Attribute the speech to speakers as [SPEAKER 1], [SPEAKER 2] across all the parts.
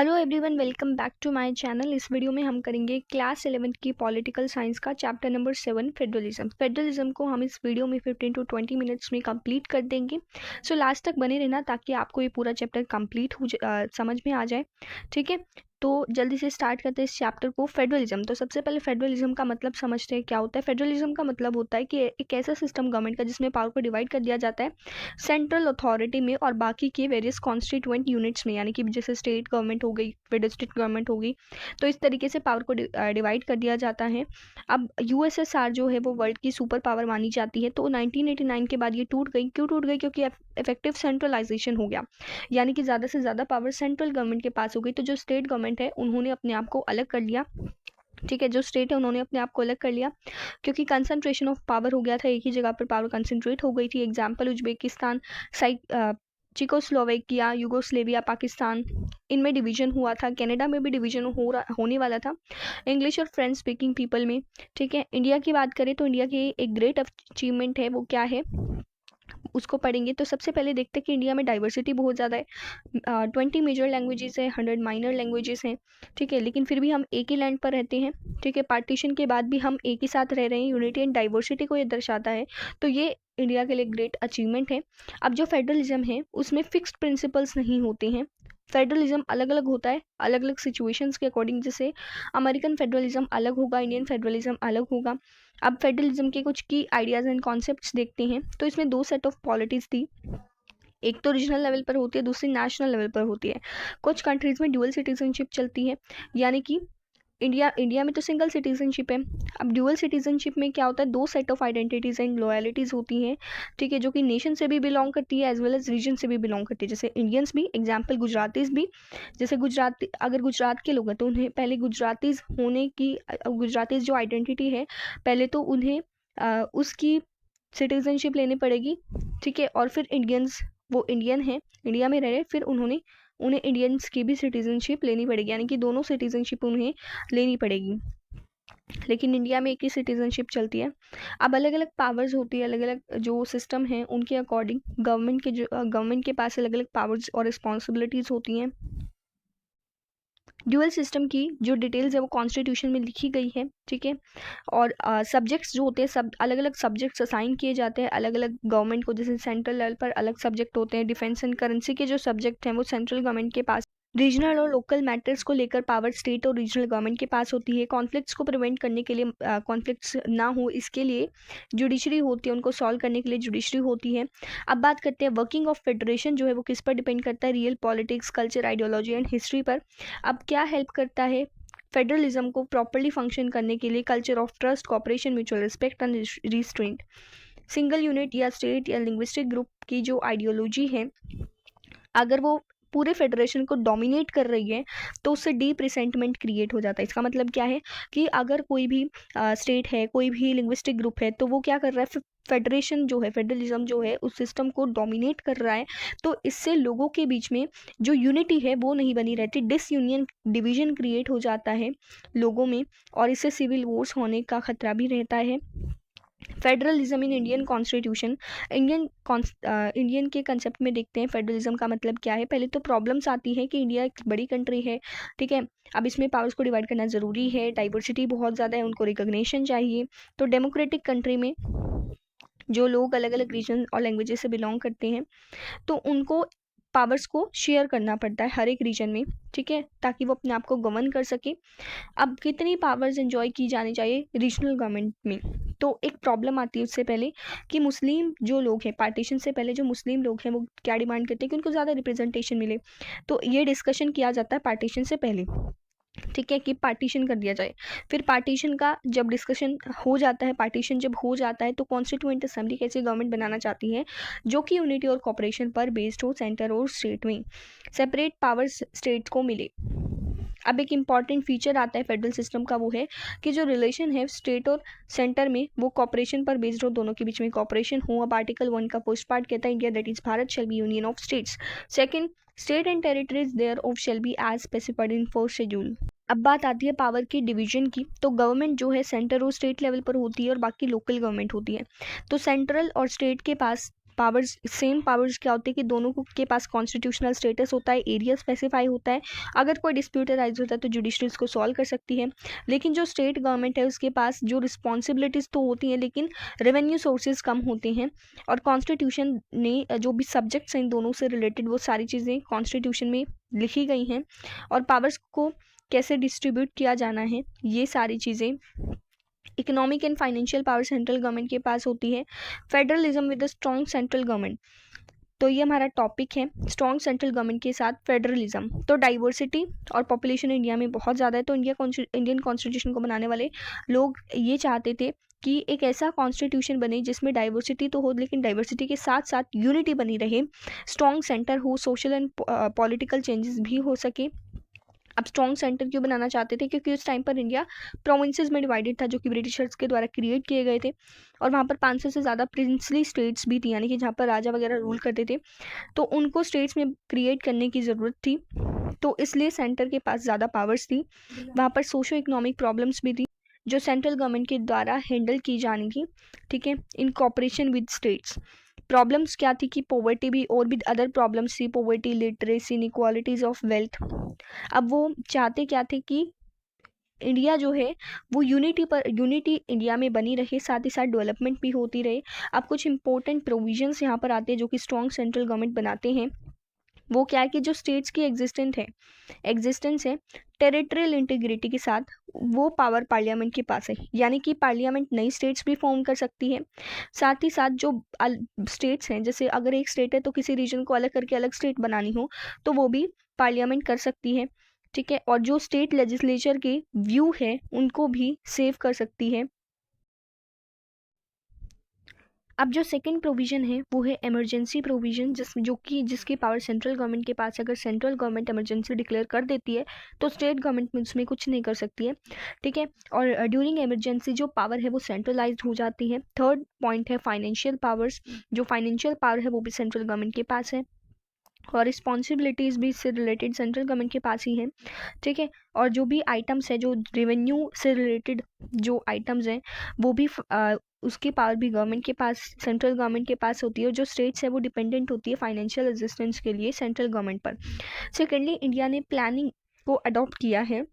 [SPEAKER 1] Hello everyone, welcome back to my channel. इस video में हम करेंगे क्लास 11th की पॉलिटिकल साइंस का चैप्टर नंबर 7 फेडरलिज्म को हम इस वीडियो में 15 to 20 मिनट्स में कंप्लीट कर देंगे। सो लास्ट तक बने रहना ताकि आपको ये पूरा चैप्टर कंप्लीट समझ में आ जाए। ठीक है, तो जल्दी से स्टार्ट करते हैं इस चैप्टर को। फेडरलिज्म, तो सबसे पहले फेडरलिज्म का मतलब समझते हैं क्या होता है। फेडरलिज्म का मतलब होता है कि एक ऐसा सिस्टम गवर्नमेंट का जिसमें पावर को डिवाइड कर दिया जाता है सेंट्रल अथॉरिटी में और बाकी के वेरियस कॉन्स्टिट्यूएंट यूनिट्स में, यानी कि जैसे स्टेट गवर्नमेंट हो गई, फिर डिस्ट्रिक्ट गवर्नमेंट हो गई, तो इस तरीके से पावर को डिवाइड कर दिया जाता है। अब यूएसएसआर जो है वो वर्ल्ड की सुपर पावर मानी जाती है, तो 1989 के बाद ये टूट गई। क्यों टूट गई? क्योंकि इफेक्टिव सेंट्रलाइजेशन हो गया, यानी कि ज़्यादा से ज़्यादा पावर सेंट्रल गवर्नमेंट के पास हो गई। तो जो स्टेट गवर्नमेंट है उन्होंने अपने आप को अलग कर लिया। ठीक है, जो स्टेट है उन्होंने अपने आप को अलग कर लिया क्योंकि कंसंट्रेशन ऑफ पावर हो गया था, एक ही जगह पर पावर कंसंट्रेट हो गई थी। एग्जाम्पल उज्बेकिस्तान, चिकोस्लोवेकिया, यूगोस्लेविया, पाकिस्तान, इनमें डिवीजन हुआ था। कनाडा में भी डिवीजन होने वाला था, इंग्लिश और फ्रेंच स्पीकिंग पीपल में। ठीक है, इंडिया की बात करें तो इंडिया की एक ग्रेट अचीवमेंट है, वो क्या है उसको पढ़ेंगे। तो सबसे पहले देखते हैं कि इंडिया में डाइवर्सिटी बहुत ज़्यादा है। 20 मेजर लैंग्वेजेस है, 100 माइनर लैंग्वेजेस हैं। ठीक है, लेकिन फिर भी हम एक ही लैंड पर रहते हैं। ठीक है, पार्टीशन के बाद भी हम एक ही साथ रह रहे हैं। यूनिटी एंड डाइवर्सिटी को ये दर्शाता है, तो ये इंडिया के लिए ग्रेट अचीवमेंट है। अब जो फेडरलिज्म है उसमें फिक्स्ड प्रिंसिपल्स नहीं होते हैं। फेडरलिज्म अलग अलग होता है, अलग अलग सिचुएशंस के अकॉर्डिंग। जैसे अमेरिकन फेडरलिज्म अलग होगा, इंडियन फेडरलिज्म अलग होगा। अब फेडरलिज्म के कुछ की आइडियाज़ एंड कॉन्सेप्ट्स देखते हैं। तो इसमें दो सेट ऑफ पॉलिटीज़ थी, एक तो रीजनल लेवल पर होती है, दूसरी नेशनल लेवल पर होती है। कुछ कंट्रीज में ड्यूअल सिटीजनशिप चलती है, यानी कि इंडिया में तो सिंगल सिटीजनशिप है। अब ड्यूअल सिटीजनशिप में क्या होता है, दो सेट ऑफ आइडेंटिटीज एंड लॉयलिटीज होती हैं। ठीक है, जो कि नेशन से भी बिलोंग करती है एज वेल एज रीजन से भी बिलोंग करती है। जैसे इंडियंस भी, एग्जाम्पल गुजरातीज भी। जैसे गुजराती, अगर गुजरात के लोग हैं तो उन्हें पहले गुजरातीज होने की, गुजरातीज जो आइडेंटिटी है, पहले तो उन्हें उसकी सिटीजनशिप लेनी पड़ेगी। ठीक है, और फिर इंडियंस, वो इंडियन है, इंडिया में रह रहे, फिर उन्हें इंडियंस की भी सिटीजनशिप लेनी पड़ेगी, यानी कि दोनों सिटीजनशिप उन्हें लेनी पड़ेगी। लेकिन इंडिया में एक ही सिटीजनशिप चलती है। अब अलग अलग पावर्स होती है, अलग अलग जो सिस्टम है उनके अकॉर्डिंग गवर्नमेंट के पास अलग अलग पावर्स और रिस्पॉन्सिबिलिटीज़ होती हैं। ड्यूअल सिस्टम की जो डिटेल्स है वो कॉन्स्टिट्यूशन में लिखी गई है। ठीक है, और सब्जेक्ट्स जो होते हैं, सब अलग अलग सब्जेक्ट्स असाइन किए जाते हैं अलग अलग गवर्नमेंट को। जैसे सेंट्रल लेवल पर अलग सब्जेक्ट होते हैं, डिफेंस एंड करेंसी के जो सब्जेक्ट हैं वो सेंट्रल गवर्नमेंट के पास। रीजनल और लोकल मैटर्स को लेकर पावर स्टेट और रीजनल गवर्नमेंट के पास होती है। कॉन्फ्लिक्ट्स को प्रिवेंट करने के लिए, कॉन्फ्लिक्ट्स ना हो इसके लिए जुडिशरी होती है, उनको सॉल्व करने के लिए जुडिशरी होती है। अब बात करते हैं वर्किंग ऑफ फेडरेशन जो है वो किस पर डिपेंड करता है, real politics, culture, ideology and history पर। अब क्या हेल्प करता है फेडरलिज्म को प्रॉपरली फंक्शन करने के लिए? Culture of trust, cooperation, mutual respect and restraint. Single unit या स्टेट या लिंग्विस्टिक ग्रुप की जो आइडियोलॉजी है, अगर वो पूरे फेडरेशन को डोमिनेट कर रही है तो उससे डीप रिसेंटमेंट क्रिएट हो जाता है। इसका मतलब क्या है कि अगर कोई भी स्टेट है, कोई भी लिंग्विस्टिक ग्रुप है, तो वो क्या कर रहा है, फेडरेशन जो है, फेडरलिज्म जो है उस सिस्टम को डोमिनेट कर रहा है, तो इससे लोगों के बीच में जो यूनिटी है वो नहीं बनी रहती, डिसयूनियन, डिवीजन क्रिएट हो जाता है लोगों में, और इससे सिविल वॉर्स होने का खतरा भी रहता है। Federalism in Indian constitution, Indian के कंसेप्ट में देखते हैं फेडरलिज्म का मतलब क्या है। पहले तो प्रॉब्लम्स आती है कि इंडिया एक बड़ी कंट्री है। ठीक है, अब इसमें पावर्स को डिवाइड करना ज़रूरी है, डाइवर्सिटी बहुत ज़्यादा है, उनको रिकग्निशन चाहिए। तो डेमोक्रेटिक कंट्री में जो लोग अलग अलग रीजन और लैंग्वेजेस से बिलोंग करते हैं, तो उनको पावर्स को शेयर करना पड़ता है हर एक रीजन में। ठीक है, ताकि वो अपने आप को गवर्न कर सके। अब कितनी पावर्स एंजॉय की जानी चाहिए रीजनल गवर्नमेंट में? तो एक प्रॉब्लम आती है उससे पहले कि मुस्लिम जो लोग हैं, पार्टीशन से पहले जो मुस्लिम लोग हैं वो क्या डिमांड करते हैं कि उनको ज़्यादा रिप्रेजेंटेशन मिले। तो ये डिस्कशन किया जाता है पार्टीशन से पहले। ठीक है, कि पार्टीशन कर दिया जाए। फिर पार्टीशन का जब डिस्कशन हो जाता है, पार्टीशन जब हो जाता है, तो कॉन्स्टिट्यूएंट असेंबली कैसे गवर्नमेंट बनाना चाहती है जो कि यूनिटी और कॉपरेशन पर बेस्ड हो, सेंटर और स्टेट में। सेपरेट पावर्स स्टेट को मिले। अब एक इम्पॉर्टेंट फीचर आता है फेडरल सिस्टम का, वो है कि जो रिलेशन है स्टेट और सेंटर में वो कॉपरेशन पर बेस्ड हो, दोनों के बीच में कॉपरेशन हो। अब आर्टिकल 1 का फर्स्ट पार्ट कहता है India that is Bharat shall be union of states. Second, state and territories thereof shall be as specified in first schedule. अब बात आती है पावर की डिवीजन की। तो गवर्नमेंट जो है सेंटर और स्टेट लेवल पर होती है और बाकी लोकल गवर्नमेंट होती है। तो सेंट्रल और स्टेट के पास पावर्स, सेम पावर्स क्या होते हैं कि दोनों के पास कॉन्स्टिट्यूशनल स्टेटस होता है, एरिया स्पेसिफाई होता है, अगर कोई डिस्प्यूट अराइज होता है तो जुडिशरी उसको सॉल्व कर सकती है। लेकिन जो स्टेट गवर्नमेंट है उसके पास जो रिस्पॉन्सिबिलिटीज़ तो होती हैं लेकिन रेवेन्यू सोर्सेज कम होते हैं, और कॉन्स्टिट्यूशन ने जो भी सब्जेक्ट्स हैं इन दोनों से रिलेटेड वो सारी चीज़ें कॉन्स्टिट्यूशन में लिखी गई हैं, और पावर्स को कैसे डिस्ट्रीब्यूट किया जाना है ये सारी चीज़ें। Economic and financial power central government के पास होती है। Federalism with the strong central government, तो ये हमारा टॉपिक है, स्ट्रॉन्ग सेंट्रल गवर्नमेंट के साथ फेडरलिज्म। तो डाइवर्सिटी और पॉपुलेशन इंडिया में बहुत ज़्यादा है, तो इंडियन कॉन्स्टिट्यूशन को बनाने वाले लोग ये चाहते थे कि एक ऐसा कॉन्स्टिट्यूशन बने जिसमें डाइवर्सिटी तो हो लेकिन डाइवर्सिटी के साथ साथ यूनिटी बनी रहे, स्ट्रॉन्ग सेंटर हो, सोशल एंड पॉलिटिकल चेंजेस भी हो सके। अब स्ट्रॉन्ग सेंटर क्यों बनाना चाहते थे, क्योंकि उस टाइम पर इंडिया प्रोविंसेस में डिवाइडेड था जो कि ब्रिटिशर्स के द्वारा क्रिएट किए गए थे, और वहाँ पर 500 से ज़्यादा प्रिंसली स्टेट्स भी थी, यानी कि जहाँ पर राजा वगैरह रूल करते थे, तो उनको स्टेट्स में क्रिएट करने की ज़रूरत थी, तो इसलिए सेंटर के पास ज़्यादा पावर्स थी। वहाँ पर सोशो इकोनॉमिक प्रॉब्लम्स भी थी जो सेंट्रल गवर्नमेंट के द्वारा हैंडल की जानी थी, ठीक है, इन कॉपरेशन विद स्टेट्स। प्रॉब्लम्स क्या थी कि पॉवर्टी भी, और भी अदर प्रॉब्लम्स थी, poverty, literacy, inequalities of wealth. अब वो चाहते क्या थे कि इंडिया जो है वो यूनिटी इंडिया में बनी रहे, साथ ही साथ डेवलपमेंट भी होती रहे। अब कुछ इंपॉर्टेंट प्रोविजंस यहाँ पर आते हैं जो कि स्ट्रॉन्ग सेंट्रल गवर्नमेंट बनाते हैं। वो क्या है कि जो स्टेट्स की एग्जिस्टेंस है टेरिटोरियल इंटीग्रिटी के साथ, वो पावर पार्लियामेंट के पास है, यानी कि पार्लियामेंट नई स्टेट्स भी फॉर्म कर सकती है। साथ ही साथ जो स्टेट्स हैं, जैसे अगर एक स्टेट है तो किसी रीजन को अलग करके अलग स्टेट बनानी हो तो वो भी पार्लियामेंट कर सकती है, ठीक है, और जो स्टेट लेजिस्लेचर के व्यू है उनको भी सेव कर सकती है। अब जो सेकंड प्रोविजन है वो है इमरजेंसी प्रोविजन, जिसकी पावर सेंट्रल गवर्नमेंट के पास, अगर सेंट्रल गवर्नमेंट इमरजेंसी डिक्लेयर कर देती है तो स्टेट गवर्नमेंट में उसमें कुछ नहीं कर सकती है, ठीक है, और ड्यूरिंग इमरजेंसी जो पावर है वो सेंट्रलाइज्ड हो जाती है। थर्ड पॉइंट है फाइनेंशियल पावर्स, जो फाइनेंशियल पावर है वो भी सेंट्रल गवर्नमेंट के पास है, और रिस्पॉन्सिबिलिटीज़ भी इससे रिलेटेड सेंट्रल गवर्नमेंट के पास ही हैं, ठीक है, और जो भी आइटम्स है, जो रेवेन्यू से रिलेटेड जो आइटम्स हैं वो भी उसकी पावर भी गवर्नमेंट के पास, सेंट्रल गवर्नमेंट के पास होती है, और जो स्टेट्स है वो डिपेंडेंट होती है फाइनेंशियल असिस्टेंस के लिए सेंट्रल गवर्नमेंट पर। सेकेंडली, इंडिया ने प्लानिंग को अडॉप्ट किया है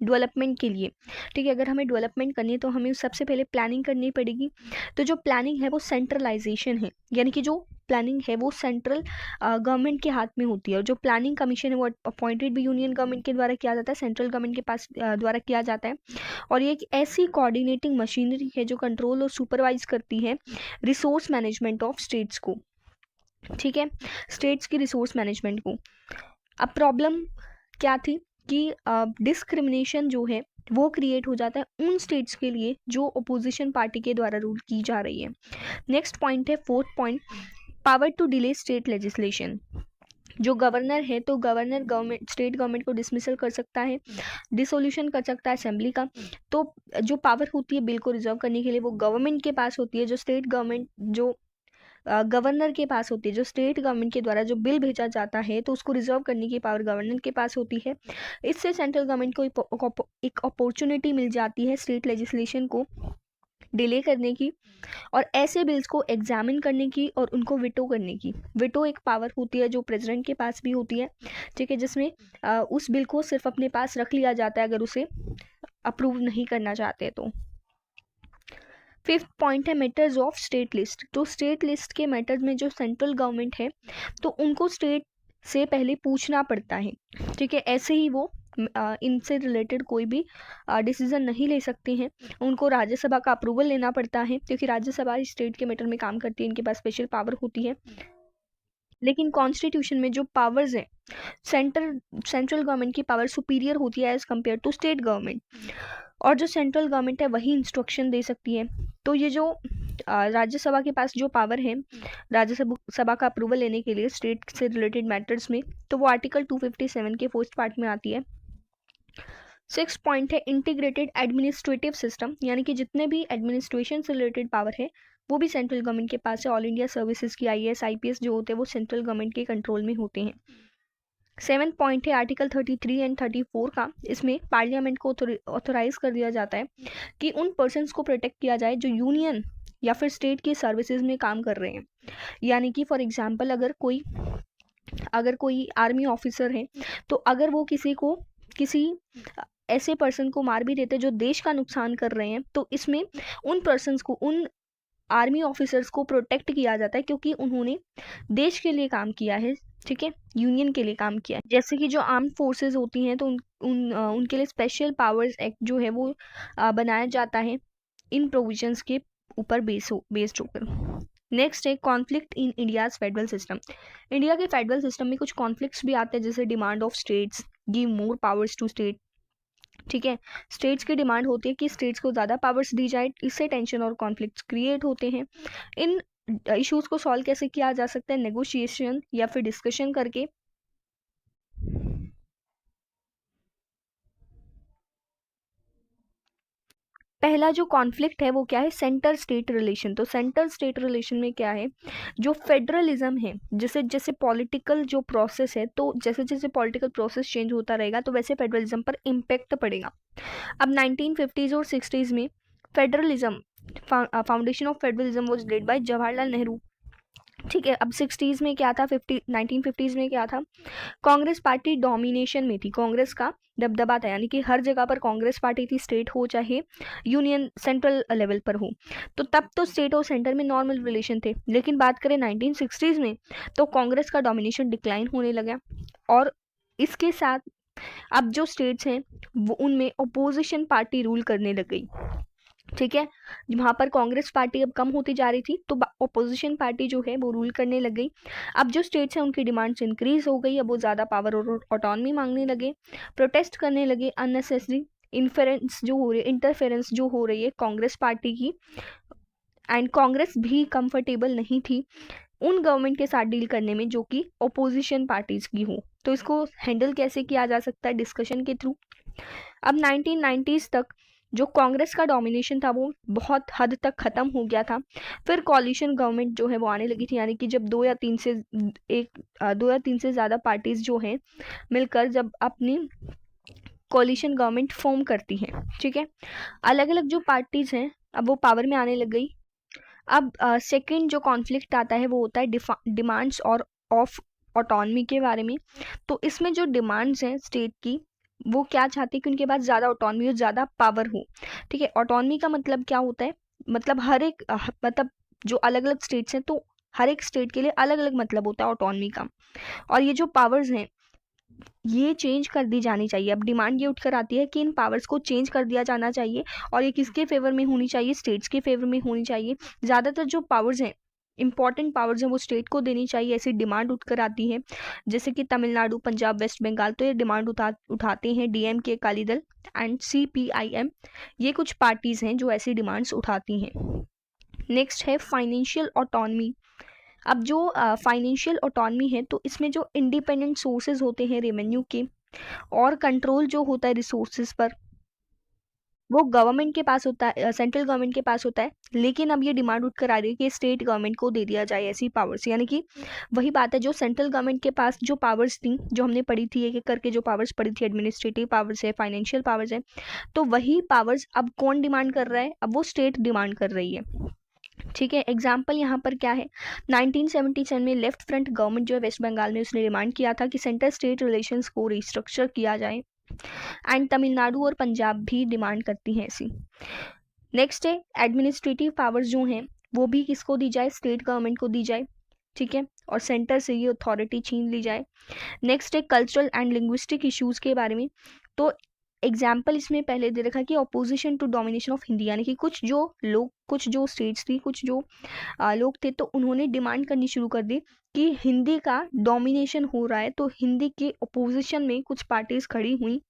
[SPEAKER 1] डेवलपमेंट के लिए, ठीक है, अगर हमें डेवलपमेंट करनी है तो हमें सबसे पहले प्लानिंग करनी पड़ेगी। तो जो प्लानिंग है वो सेंट्रलाइजेशन है, यानी कि जो प्लानिंग है वो सेंट्रल गवर्नमेंट के हाथ में होती है, और जो प्लानिंग कमीशन है वो अपॉइंटेड भी यूनियन गवर्नमेंट के द्वारा किया जाता है, सेंट्रल गवर्नमेंट के पास द्वारा किया जाता है, और ये एक ऐसी कोऑर्डिनेटिंग मशीनरी है जो कंट्रोल और सुपरवाइज करती है रिसोर्स मैनेजमेंट ऑफ स्टेट्स को, ठीक है, स्टेट्स की रिसोर्स मैनेजमेंट को। अब प्रॉब्लम क्या थी कि डिस्क्रिमिनेशन जो है वो क्रिएट हो जाता है उन स्टेट्स के लिए जो अपोजिशन पार्टी के द्वारा रूल की जा रही है। नेक्स्ट पॉइंट है fourth point, power to delay state legislation. जो गवर्नर है तो गवर्नर गवर्नमेंट स्टेट गवर्नमेंट को डिसमिसल कर सकता है, डिसोल्यूशन कर सकता है असेंबली का, तो जो पावर होती है बिल को रिजर्व करने के लिए वो गवर्नमेंट के पास होती है, जो स्टेट गवर्नमेंट जो गवर्नर के पास होती है, जो स्टेट गवर्नमेंट के द्वारा जो बिल भेजा जाता है तो उसको रिजर्व करने की पावर गवर्नर के पास होती है। इससे सेंट्रल गवर्नमेंट को एक अपॉर्चुनिटी मिल जाती है स्टेट लेजिस्लेशन को डिले करने की, और ऐसे बिल्स को एग्जामिन करने की और उनको विटो करने की। विटो एक पावर होती है जो प्रेसिडेंट के पास भी होती है, ठीक है, जिसमें उस बिल को सिर्फ अपने पास रख लिया जाता है अगर उसे अप्रूव नहीं करना चाहते तो। फिफ्थ पॉइंट है मैटर्स ऑफ स्टेट लिस्ट। तो स्टेट लिस्ट के मैटर्स में जो सेंट्रल गवर्नमेंट है तो उनको स्टेट से पहले पूछना पड़ता है, ठीक है, ऐसे ही वो इनसे रिलेटेड कोई भी डिसीजन नहीं ले सकते हैं, उनको राज्यसभा का अप्रूवल लेना पड़ता है, क्योंकि राज्यसभा स्टेट के मैटर में काम करती है, इनके पास स्पेशल पावर होती है। लेकिन कॉन्स्टिट्यूशन में जो पावर्स हैं, सेंट्रल गवर्नमेंट की पावर सुपीरियर होती है as compared to state government, और जो सेंट्रल गवर्नमेंट है वही इंस्ट्रक्शन दे सकती है। तो ये जो राज्यसभा के पास जो पावर है राज्यसभा का अप्रूवल लेने के लिए स्टेट से रिलेटेड मैटर्स में, तो वो आर्टिकल 257 के फर्स्ट पार्ट में आती है। सिक्स पॉइंट है इंटीग्रेटेड एडमिनिस्ट्रेटिव सिस्टम, यानी कि जितने भी एडमिनिस्ट्रेशन से रिलेटेड पावर है वो भी सेंट्रल गवर्नमेंट के पास है। ऑल इंडिया सर्विसेज की IAS IPS जो होते हैं वो सेंट्रल गवर्नमेंट के कंट्रोल में होते हैं। सेवन पॉइंट है आर्टिकल 33 एंड 34 का, इसमें पार्लियामेंट को ऑथोराइज कर दिया जाता है कि उन पर्सन्स को प्रोटेक्ट किया जाए जो यूनियन या फिर स्टेट की सर्विसेज में काम कर रहे हैं। यानी कि फॉर एग्जांपल अगर कोई आर्मी ऑफिसर है, तो अगर वो किसी ऐसे पर्सन को मार भी देते हैं जो देश का नुकसान कर रहे हैं, तो इसमें उन आर्मी ऑफिसर्स को प्रोटेक्ट किया जाता है, क्योंकि उन्होंने देश के लिए काम किया है, ठीक है, यूनियन के लिए काम किया है। जैसे कि जो आर्म फोर्सेस होती हैं, तो उनके लिए स्पेशल पावर्स एक्ट जो है वो बनाया जाता है इन प्रोविजंस के ऊपर बेस्ड होकर। नेक्स्ट है conflict in India's federal system. India के फेडरल सिस्टम में कुछ कॉन्फ्लिक्ट्स भी आते हैं, जैसे demand of states give more powers to state. ठीक है, स्टेट्स की डिमांड होती है कि स्टेट्स को ज़्यादा पावर्स दी जाए, इससे टेंशन और कॉन्फ्लिक्ट्स क्रिएट होते हैं। इन इश्यूज को सॉल्व कैसे किया जा सकता है? नेगोशिएशन या फिर डिस्कशन करके। पहला जो कॉन्फ्लिक्ट है वो क्या है? Centre state relation. तो सेंटर स्टेट रिलेशन में क्या है, जो फेडरलिज्म है, जैसे जैसे पॉलिटिकल जो प्रोसेस है, तो जैसे जैसे पॉलिटिकल प्रोसेस चेंज होता रहेगा तो वैसे फेडरलिज्म पर इम्पैक्ट पड़ेगा। अब 1950s और 60s में federalism, foundation of federalism was led by Jawaharlal Nehru. ठीक है, अब 60s में क्या था, 1950s में क्या था, कांग्रेस पार्टी डोमिनेशन में थी, कांग्रेस का दबदबा था, यानी कि हर जगह पर कांग्रेस पार्टी थी, स्टेट हो चाहे यूनियन सेंट्रल लेवल पर हो। तो तब तो स्टेट और सेंटर में नॉर्मल रिलेशन थे, लेकिन बात करें 1960s में, तो कांग्रेस का डोमिनेशन डिक्लाइन होने लगा, और इसके साथ अब जो स्टेट्स हैं वो उनमें अपोजिशन पार्टी रूल करने लग गई। ठीक है, वहां पर कांग्रेस पार्टी अब कम होती जा रही थी, तो अपोजिशन पार्टी जो है वो रूल करने लग गई। अब जो स्टेट्स हैं उनकी डिमांड्स इंक्रीज हो गई, अब वो ज़्यादा पावर और ऑटोनमी मांगने लगे, प्रोटेस्ट करने लगे, अननेसेसरी इंटरफेरेंस जो हो रही है कांग्रेस पार्टी की। एंड कांग्रेस भी कंफर्टेबल नहीं थी उन गवर्नमेंट के साथ डील करने में जो कि ओपोजिशन पार्टीज की हो। तो इसको हैंडल कैसे किया जा सकता है? डिस्कशन के थ्रू। अब 1990s तक जो कांग्रेस का डोमिनेशन था वो बहुत हद तक ख़त्म हो गया था। फिर कॉलिशन गवर्नमेंट जो है वो आने लगी थी, यानी कि जब दो या तीन से ज़्यादा पार्टीज जो हैं मिलकर जब अपनी कॉलिशन गवर्नमेंट फॉर्म करती हैं। ठीक है, अलग अलग जो पार्टीज हैं अब वो पावर में आने लग गई। अब सेकंड जो कॉन्फ्लिक्ट आता है वो होता है डिमांड्स और ऑफ ऑटोनमी के बारे में। तो इसमें जो डिमांड्स हैं स्टेट की, वो क्या चाहते हैं कि उनके पास ज़्यादा ऑटोनमी हो, ज़्यादा पावर हो। ठीक है, ऑटोनमी का मतलब क्या होता है? मतलब मतलब जो अलग अलग स्टेट्स हैं, तो हर एक स्टेट के लिए अलग अलग मतलब होता है ऑटोनमी का। और ये जो पावर्स हैं ये चेंज कर दी जानी चाहिए। अब डिमांड ये उठकर आती है कि इन पावर्स को चेंज कर दिया जाना चाहिए, और ये किसके फेवर में होनी चाहिए? स्टेट्स के फेवर में होनी चाहिए। ज़्यादातर जो पावर्स हैं, इंपॉर्टेंट पावर्स हैं, वो स्टेट को देनी चाहिए, ऐसी डिमांड उठकर आती है। जैसे कि तमिलनाडु, पंजाब, वेस्ट बंगाल, तो ये डिमांड उठाते हैं DMK, Akali Dal and CPIM. ये कुछ पार्टीज हैं जो ऐसी डिमांड्स उठाती हैं। नेक्स्ट है फाइनेंशियल ऑटोनमी। अब जो फाइनेंशियल ऑटोनमी है, तो इसमें जो इंडिपेंडेंट सोर्सेज होते हैं रेवेन्यू के, और कंट्रोल जो होता है रिसोर्सेज पर, वो गवर्नमेंट के पास होता है, सेंट्रल गवर्नमेंट के पास होता है। लेकिन अब ये डिमांड उठकर आ रही है कि स्टेट गवर्नमेंट को दे दिया जाए ऐसी पावर्स। यानी कि वही बात है, जो सेंट्रल गवर्नमेंट के पास जो पावर्स थी, जो हमने पढ़ी थी एक एक करके जो पावर्स पढ़ी थी, एडमिनिस्ट्रेटिव पावर्स है, फाइनेंशियल पावर्स है, तो वही पावर्स अब कौन डिमांड कर रहा है? अब वो स्टेट डिमांड कर रही है। ठीक है, एग्जाम्पल यहाँ पर क्या है, 1977 में लेफ्ट फ्रंट गवर्नमेंट जो है वेस्ट बंगाल में, उसने डिमांड किया था कि सेंटर स्टेट रिलेशंस को रिस्ट्रक्चर किया जाए। एंड तमिलनाडु और पंजाब भी डिमांड करती हैं ऐसी। नेक्स्ट है एडमिनिस्ट्रेटिव पावर्स जो हैं वो भी किसको दी जाए? स्टेट गवर्नमेंट को दी जाए। ठीक है, और सेंटर से ये अथॉरिटी छीन ली जाए। नेक्स्ट है कल्चरल एंड लिंग्विस्टिक इश्यूज के बारे में। तो एग्जाम्पल इसमें पहले दे रखा कि opposition to domination of Hindi, यानी कि कुछ जो स्टेट्स थी, कुछ जो लोग थे, तो उन्होंने डिमांड करनी शुरू कर दी कि हिंदी का डोमिनेशन हो रहा है। तो हिंदी के अपोजिशन में कुछ पार्टीज खड़ी हुई,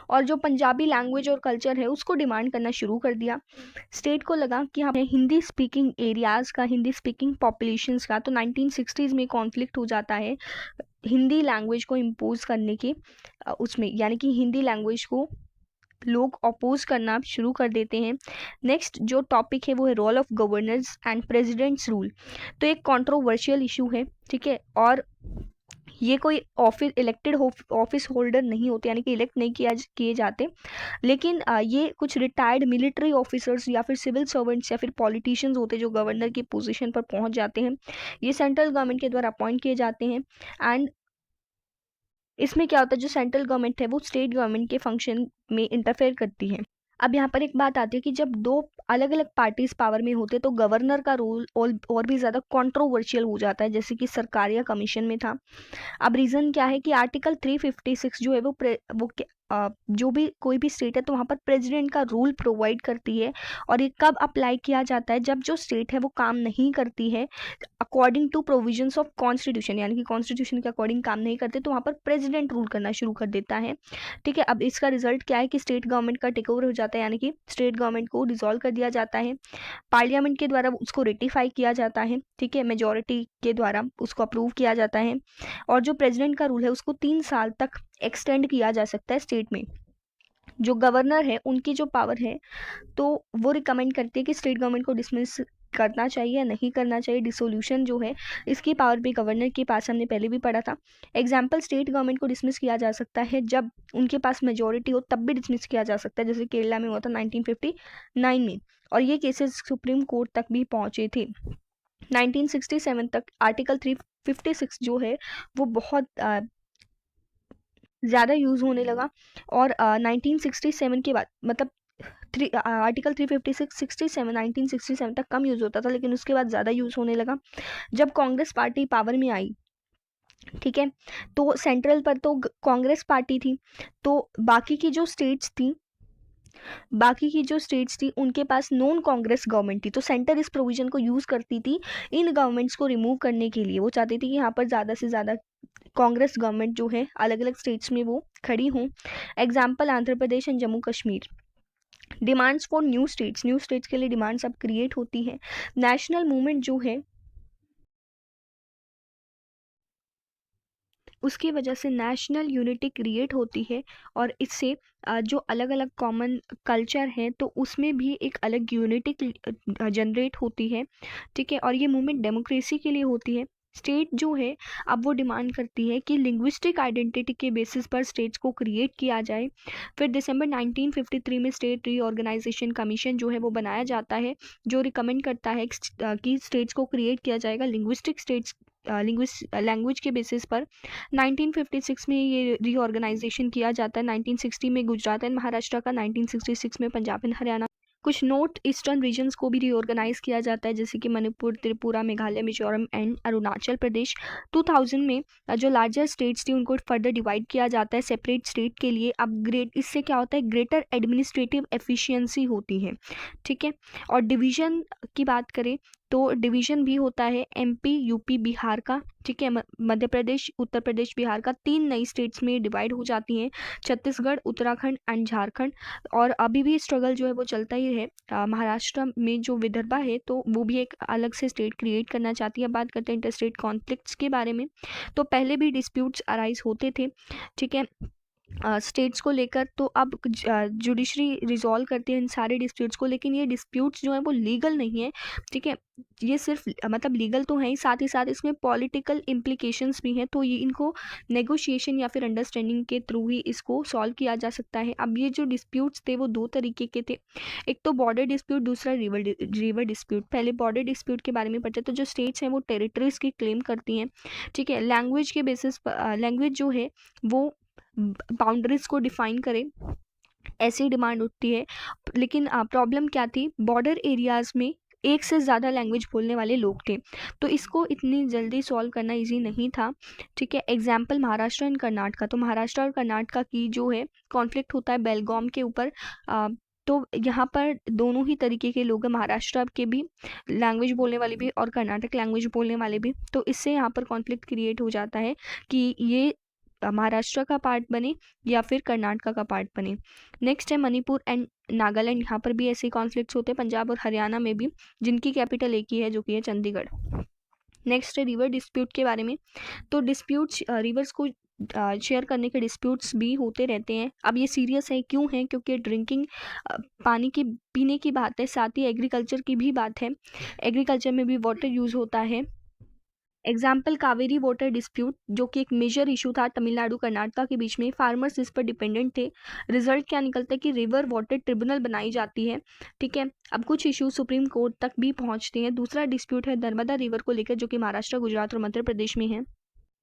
[SPEAKER 1] और जो पंजाबी लैंग्वेज और कल्चर है उसको डिमांड करना शुरू कर दिया। स्टेट को लगा कि हमें हिंदी स्पीकिंग एरियाज़ का, हिंदी स्पीकिंग पॉपुलेशंस का, तो 1960s में कॉन्फ्लिक्ट हो जाता है हिंदी लैंग्वेज को इम्पोज करने के उसमें, यानी कि हिंदी लैंग्वेज को लोग अपोज करना शुरू कर देते हैं। नेक्स्ट जो टॉपिक है वो है role of governors and president's rule. तो एक कंट्रोवर्शियल इशू है, ठीक है, और ये कोई ऑफिस इलेक्टेड ऑफिस होल्डर नहीं होते, यानी कि इलेक्ट नहीं किए जाते, लेकिन ये कुछ रिटायर्ड मिलिट्री ऑफिसर्स या फिर सिविल सर्वेंट्स या फिर पॉलिटिशियंस होते हैं जो गवर्नर की पोजीशन पर पहुंच जाते हैं। ये सेंट्रल गवर्नमेंट के द्वारा अपॉइंट किए जाते हैं। एंड इसमें क्या होता है, जो सेंट्रल गवर्नमेंट है वो स्टेट गवर्नमेंट के फंक्शन में इंटरफेयर करती है। अब यहाँ पर एक बात आती है कि जब दो अलग अलग पार्टीज पावर में होते तो गवर्नर का रोल और भी ज़्यादा कंट्रोवर्शियल हो जाता है, जैसे कि सरकार या कमीशन में था। अब रीज़न क्या है कि आर्टिकल 356 जो है जो भी कोई भी स्टेट है तो वहाँ पर प्रेसिडेंट का रूल प्रोवाइड करती है। और ये कब अप्लाई किया जाता है, जब जो स्टेट है वो काम नहीं करती है according to provisions of constitution, यानी कि कॉन्स्टिट्यूशन के अकॉर्डिंग काम नहीं करते तो वहाँ पर प्रेसिडेंट रूल करना शुरू कर देता है। ठीक है, अब इसका रिजल्ट क्या है कि स्टेट गवर्नमेंट का टेक ओवर हो जाता है, यानी कि स्टेट गवर्नमेंट को डिसॉल्व कर दिया जाता है। पार्लियामेंट के द्वारा उसको रेटिफाई किया जाता है, ठीक है, मेजोरिटी के द्वारा उसको अप्रूव किया जाता है। और जो प्रेसिडेंट का रूल है उसको 3 साल तक एक्सटेंड किया जा सकता है स्टेट में। जो गवर्नर है उनकी जो पावर है तो वो रिकमेंड करती है कि स्टेट गवर्नमेंट को डिसमिस करना चाहिए या नहीं करना चाहिए। डिसोल्यूशन जो है इसकी पावर भी गवर्नर के पास, हमने पहले भी पढ़ा था। एग्जाम्पल, स्टेट गवर्नमेंट को डिसमिस किया जा सकता है जब उनके पास मेजोरिटी हो, तब भी डिसमिस किया जा सकता है, जैसे केरला में हुआ था 1959 में। और ये केसेस सुप्रीम कोर्ट तक भी पहुंचे थे। 1967 तक आर्टिकल 356 जो है वो बहुत ज़्यादा यूज़ होने लगा। और 1967 के बाद, मतलब आर्टिकल 356 1967 तक कम यूज़ होता था, लेकिन उसके बाद ज़्यादा यूज़ होने लगा जब कांग्रेस पार्टी पावर में आई। ठीक है, तो सेंट्रल पर तो कांग्रेस पार्टी थी, तो बाकी की जो स्टेट्स थी उनके पास नॉन कांग्रेस गवर्नमेंट थी, तो सेंटर इस प्रोविजन को यूज़ करती थी इन गवर्नमेंट्स को रिमूव करने के लिए। वो चाहती थी कि यहाँ पर ज़्यादा से ज़्यादा कांग्रेस गवर्नमेंट जो है अलग अलग स्टेट्स में वो खड़ी हों। Example, Andhra Pradesh and Jammu Kashmir. Demands for new states के लिए डिमांड्स अब क्रिएट होती है। नेशनल मूवमेंट जो है उसकी वजह से नेशनल यूनिटी क्रिएट होती है। और इससे जो अलग अलग कॉमन कल्चर है तो उसमें भी एक अलग यूनिटी जनरेट होती है। ठीक है, और ये मूवमेंट डेमोक्रेसी के लिए होती है। स्टेट जो है अब वो डिमांड करती है कि लिंग्विस्टिक आइडेंटिटी के बेसिस पर स्टेट्स को क्रिएट किया जाए। फिर दिसंबर 1953 में स्टेट रीऑर्गेनाइजेशन कमीशन जो है वो बनाया जाता है, जो रिकमेंड करता है कि स्टेट्स को क्रिएट किया जाएगा लिंग्विस्टिक स्टेट्स लैंग्वेज के बेसिस पर। 1956 में ये रीऑर्गेनाइजेशन किया जाता है। 1960 में गुजरात एंड महाराष्ट्र का, 1966 में पंजाब एंड हरियाणा। कुछ नॉर्थ ईस्टर्न रीजन्स को भी रीऑर्गेनाइज किया जाता है, जैसे कि मणिपुर, त्रिपुरा, मेघालय, मिजोरम एंड अरुणाचल प्रदेश। 2000 में जो लार्जर स्टेट्स थी उनको फर्दर डिवाइड किया जाता है सेपरेट स्टेट के लिए। अपग्रेड, इससे क्या होता है, ग्रेटर एडमिनिस्ट्रेटिव एफिशिएंसी होती है। ठीक है, और डिवीजन की बात करें तो डिवीजन भी होता है एमपी, यूपी, बिहार का। ठीक है, मध्य प्रदेश, उत्तर प्रदेश, बिहार का 3 नई स्टेट्स में डिवाइड हो जाती हैं, छत्तीसगढ़, उत्तराखंड एंड झारखंड। और अभी भी स्ट्रगल जो है वो चलता ही है। महाराष्ट्र में जो विदर्भा है तो वो भी एक अलग से स्टेट क्रिएट करना चाहती है। बात करते हैं इंटरस्टेट कॉन्फ्लिक्ट्स के बारे में, तो पहले भी डिस्प्यूट्स अराइज होते थे। ठीक है, स्टेट्स को लेकर, तो अब जुडिशरी रिजॉल्व करती है इन सारे डिस्प्यूट्स को, लेकिन ये डिस्प्यूट्स जो है वो लीगल नहीं है। ठीक है, ये सिर्फ मतलब लीगल तो है ही, साथ ही साथ इसमें पॉलिटिकल इम्प्लीकेशंस भी हैं, तो ये इनको नेगोशिएशन या फिर अंडरस्टैंडिंग के थ्रू ही इसको सॉल्व किया जा सकता है। अब ये जो डिस्प्यूट्स थे वो 2 तरीके के थे, एक तो बॉर्डर डिस्प्यूट, दूसरा रिवर डिस्प्यूट। पहले बॉर्डर डिस्प्यूट के बारे में पढ़ते हैं, तो जो स्टेट्स हैं वो टेरिटरीज की क्लेम करती हैं। ठीक है, लैंग्वेज के बेसिस पर लैंग्वेज जो है वो बाउंड्रीज को डिफाइन करे, ऐसी डिमांड उठती है। लेकिन प्रॉब्लम क्या थी, बॉर्डर एरियाज में एक से ज़्यादा लैंग्वेज बोलने वाले लोग थे, तो इसको इतनी जल्दी सॉल्व करना इजी नहीं था। ठीक है, एग्जाम्पल महाराष्ट्र एंड कर्नाटका, तो महाराष्ट्र और कर्नाटका की जो है कॉन्फ्लिक्ट होता है बेलगाम के ऊपर। तो यहाँ पर दोनों ही तरीके के लोग हैं, महाराष्ट्र के भी लैंग्वेज बोलने वाले भी और कर्नाटक लैंग्वेज बोलने वाले भी, तो इससे यहाँ पर कॉन्फ्लिक्ट क्रिएट हो जाता है कि ये महाराष्ट्र का पार्ट बने या फिर कर्नाटका का पार्ट बने। नेक्स्ट है मणिपुर एंड नागालैंड, यहाँ पर भी ऐसे कॉन्फ्लिक्ट्स होते हैं, पंजाब और हरियाणा में भी, जिनकी कैपिटल एक ही है जो कि है चंडीगढ़। नेक्स्ट है रिवर डिस्प्यूट के बारे में, तो डिस्प्यूट्स रिवर्स को शेयर करने के डिस्प्यूट्स भी होते रहते हैं। अब ये सीरियस है, क्यों है, क्योंकि ड्रिंकिंग पानी की पीने की बात है, साथ ही एग्रीकल्चर की भी बात है। एग्रीकल्चर में भी वाटर यूज़ होता है। एग्जाम्पल कावेरी वाटर डिस्प्यूट, जो कि एक मेजर इशू था तमिलनाडु कर्नाटका के बीच में, फार्मर्स इस पर डिपेंडेंट थे। रिजल्ट क्या निकलता है कि रिवर वाटर ट्रिब्यूनल बनाई जाती है, ठीक है। अब कुछ इशू सुप्रीम कोर्ट तक भी पहुंचते हैं। दूसरा डिस्प्यूट है नर्मदा रिवर को लेकर, जो कि महाराष्ट्र, गुजरात और मध्य प्रदेश में है।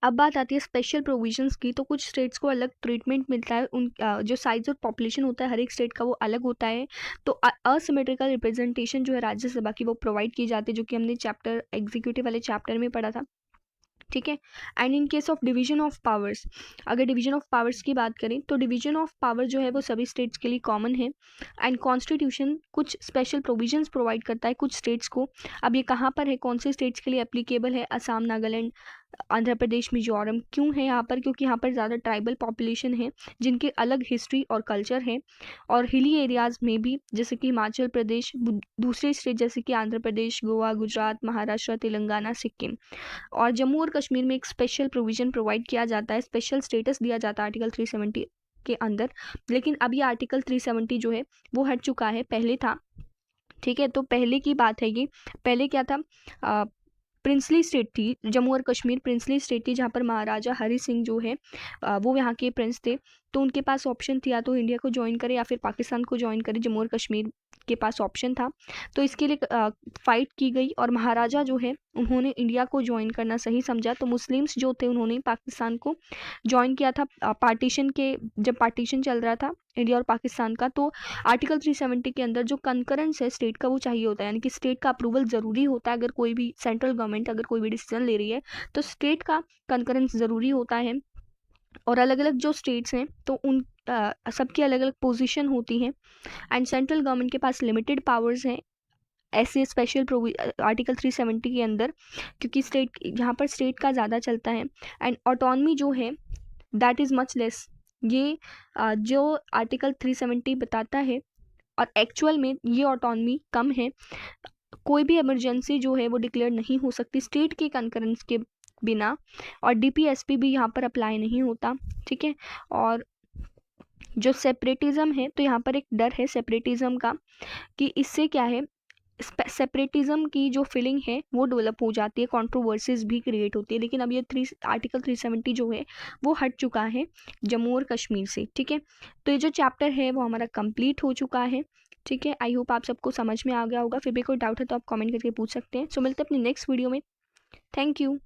[SPEAKER 1] अब बात आती है स्पेशल प्रोविजंस की, तो कुछ स्टेट्स को अलग ट्रीटमेंट मिलता है। उन जो साइज और पॉपुलेशन होता है हर एक स्टेट का वो अलग होता है। तो असिमेट्रिकल रिप्रेजेंटेशन जो है राज्यसभा की वो प्रोवाइड की जाती है, जो कि हमने चैप्टर एग्जीक्यूटिव वाले चैप्टर में पढ़ा था, ठीक है। And in case of division of powers, अगर डिवीजन ऑफ पावर्स की बात करें तो डिवीजन ऑफ पावर जो है वो सभी स्टेट्स के लिए कॉमन है। एंड कॉन्स्टिट्यूशन कुछ स्पेशल प्रोविजंस प्रोवाइड करता है कुछ स्टेट्स को। अब ये कहाँ पर है, कौन से स्टेट्स के लिए एप्लीकेबल है? असम, नागालैंड, आंध्र प्रदेश, मिजोरम। क्यों है यहाँ पर? क्योंकि यहाँ पर ज़्यादा ट्राइबल पॉपुलेशन है जिनके अलग हिस्ट्री और कल्चर है। और हिली एरियाज़ में भी, जैसे कि हिमाचल प्रदेश, दूसरे स्टेट जैसे कि आंध्र प्रदेश, गोवा, गुजरात, महाराष्ट्र, तेलंगाना, सिक्किम। और जम्मू और कश्मीर में एक स्पेशल प्रोविजन प्रोवाइड किया जाता है, स्पेशल स्टेटस दिया जाता है आर्टिकल 370 के अंदर। लेकिन अब ये आर्टिकल 370 जो है वो हट चुका है, पहले था, ठीक है। तो पहले की बात है ये, पहले क्या था, प्रिंसली स्टेट थी जम्मू और कश्मीर, प्रिंसली स्टेट थी, जहाँ पर महाराजा हरि सिंह जो है वो यहाँ के प्रिंस थे। तो उनके पास ऑप्शन थी, या तो इंडिया को ज्वाइन करे या फिर पाकिस्तान को ज्वाइन करे। जम्मू और कश्मीर के पास ऑप्शन था, तो इसके लिए फाइट की गई और महाराजा जो है उन्होंने इंडिया को ज्वाइन करना सही समझा। तो मुस्लिम्स जो थे उन्होंने पाकिस्तान को ज्वाइन किया था पार्टीशन के, जब पार्टीशन चल रहा था इंडिया और पाकिस्तान का। तो आर्टिकल 370 के अंदर जो कंकरेंस है स्टेट का वो चाहिए होता है, यानी कि स्टेट का अप्रूवल ज़रूरी होता है। अगर कोई भी सेंट्रल गवर्नमेंट अगर कोई भी डिसीजन ले रही है तो स्टेट का कंकरेंस ज़रूरी होता है। और अलग अलग जो स्टेट्स हैं तो उन सबकी अलग अलग पोजीशन होती हैं। एंड सेंट्रल गवर्नमेंट के पास लिमिटेड पावर्स हैं ऐसे स्पेशल आर्टिकल 370 के अंदर, क्योंकि स्टेट यहाँ पर स्टेट का ज़्यादा चलता है। एंड ऑटोनमी जो है दैट इज़ मच लेस। ये जो आर्टिकल 370 बताता है और एक्चुअल में ये ऑटोनमी कम है। कोई भी इमरजेंसी जो है वो डिक्लेयर नहीं हो सकती स्टेट के कंकरेंस के बिना, और डीपीएसपी भी यहाँ पर अप्लाई नहीं होता, ठीक है। और जो सेपरेटिज्म है, तो यहाँ पर एक डर है सेपरेटिज्म का कि इससे क्या है, सेपरेटिज्म की जो फीलिंग है वो डेवलप हो जाती है, कंट्रोवर्सीज भी क्रिएट होती है। लेकिन अब ये आर्टिकल 370 जो है वो हट चुका है जम्मू और कश्मीर से, ठीक है। तो ये जो चैप्टर है वो हमारा कंप्लीट हो चुका है, ठीक है। आई होप आप सबको समझ में आ गया होगा। फिर भी कोई डाउट है तो आप कमेंट करके पूछ सकते हैं। सो मिलते हैं अपनी नेक्स्ट वीडियो में। Thank you.